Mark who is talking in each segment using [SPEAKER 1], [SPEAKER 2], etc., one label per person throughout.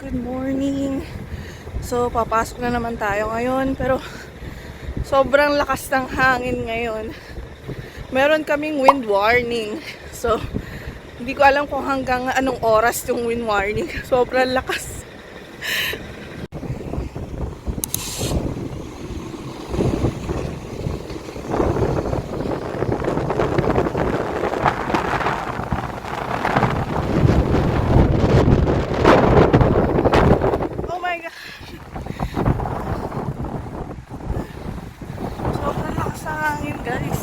[SPEAKER 1] Good morning. So, papasok na naman tayo ngayon. Pero, sobrang lakas ng hangin ngayon. Meron kaming wind warning. So, hindi ko alam kung hanggang anong oras yung wind warning. Sobrang lakas. Sobrang lakas ng hangin, guys.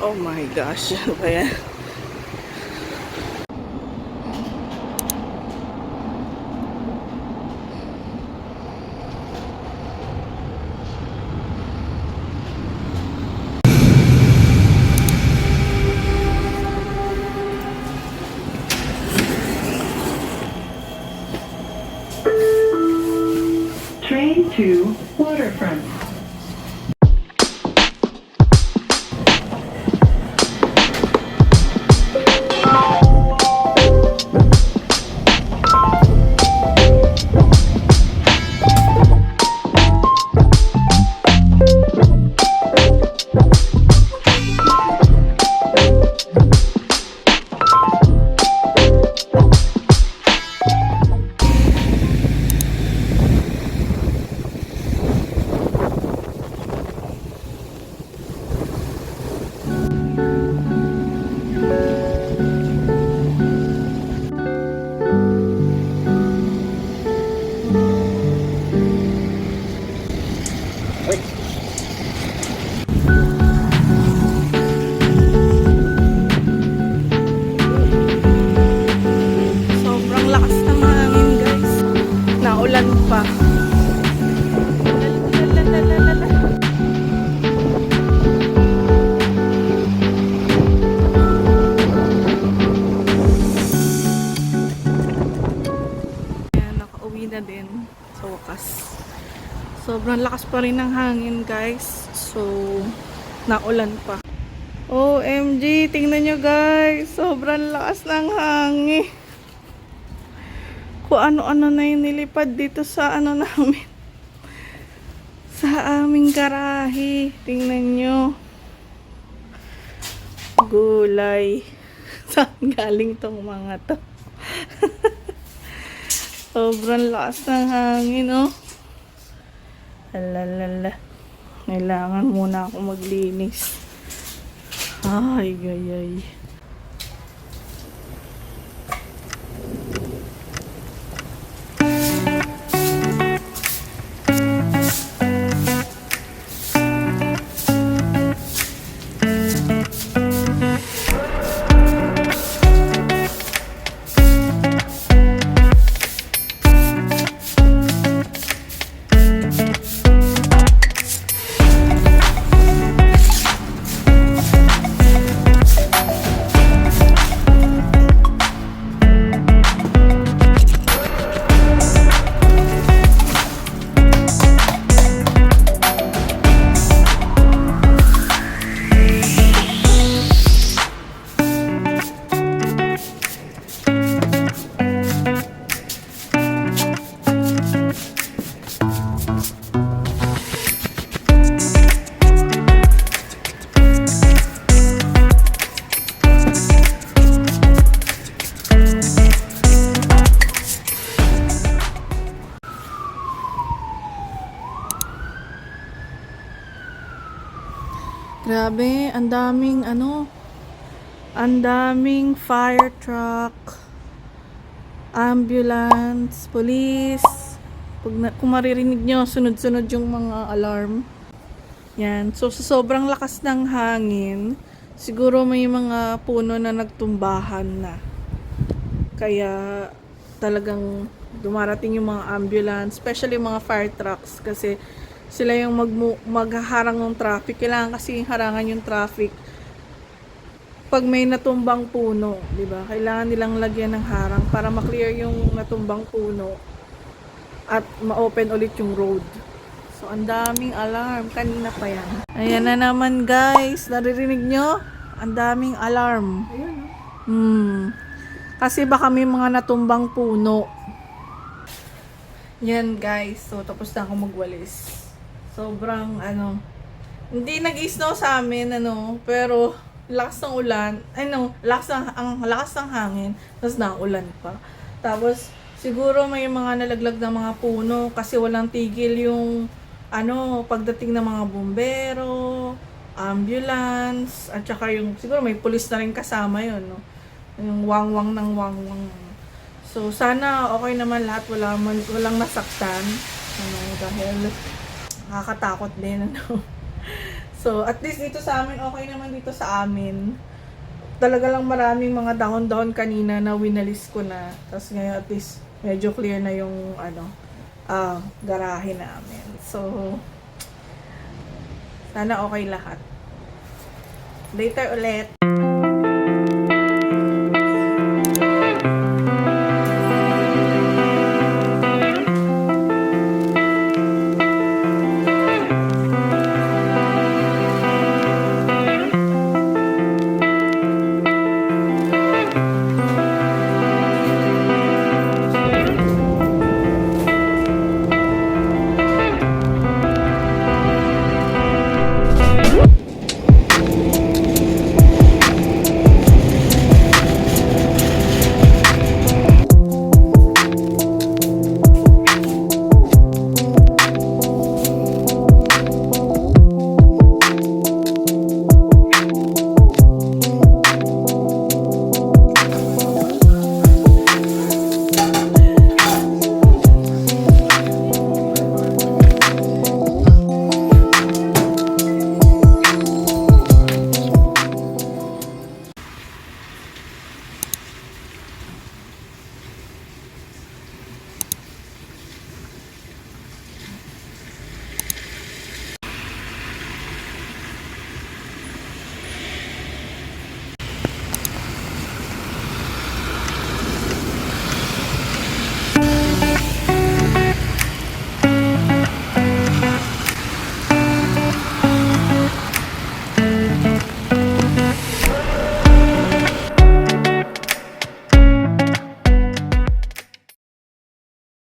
[SPEAKER 1] Oh my gosh, ano ba yan?
[SPEAKER 2] Train to Waterfront.
[SPEAKER 1] Sobrang lakas ng hangin, guys. Naulan pa. Lalalala. Ayan, nakauwi na din sa wakas. Sobrang lakas pa rin ng hangin, guys. So, naulan pa. OMG, tingnan nyo, guys. Sobrang lakas ng hangin. Kung ano-ano na yung nilipad dito sa ano namin. Sa aming garahe. Tingnan nyo. Gulay. Saan galing tong mga to? Sobrang lakas ng hangin, oh. Alalala. Kailangan muna ako maglinis. Ay, ay, ay. Grabe, ang daming fire truck, ambulance, police. Kung maririnig nyo, sunod-sunod yung mga alarm. Yan. So, sa sobrang lakas ng hangin, siguro may mga puno na nagtumbahan na. Kaya, talagang dumarating yung mga ambulance, especially mga fire trucks, kasi sila yung maghaharang ng traffic. Kailangan kasi harangan yung traffic pag may natumbang puno, di ba? Kailangan nilang lagyan ng harang para ma-clear yung natumbang puno at ma-open ulit yung road. So, ang daming alarm. Kanina pa yan. Ayan na naman, guys. Naririnig nyo? Ang daming alarm.
[SPEAKER 3] Ayun, no?
[SPEAKER 1] Kasi baka may mga natumbang puno. Yan guys. So, tapos na ako magwalis. Sobrang, hindi nag-snow sa amin, pero lakas ng ulan. Ang lakas ng hangin. Tapos naulan pa. Tapos, siguro may mga nalaglag na mga puno kasi walang tigil yung, pagdating ng mga bumbero, ambulance, at saka yung, siguro may pulis na rin kasama yun, no? Yung wangwang ng wangwang. So, sana okay naman lahat, walang nasaktan. Dahil nakakatakot din, So, at least dito sa amin, okay naman dito sa amin. Talaga lang maraming mga dahon-dahon kanina na winalis ko na. Tapos ngayon, at least, medyo clear na yung, garahe namin. So, sana okay lahat. Later ulit.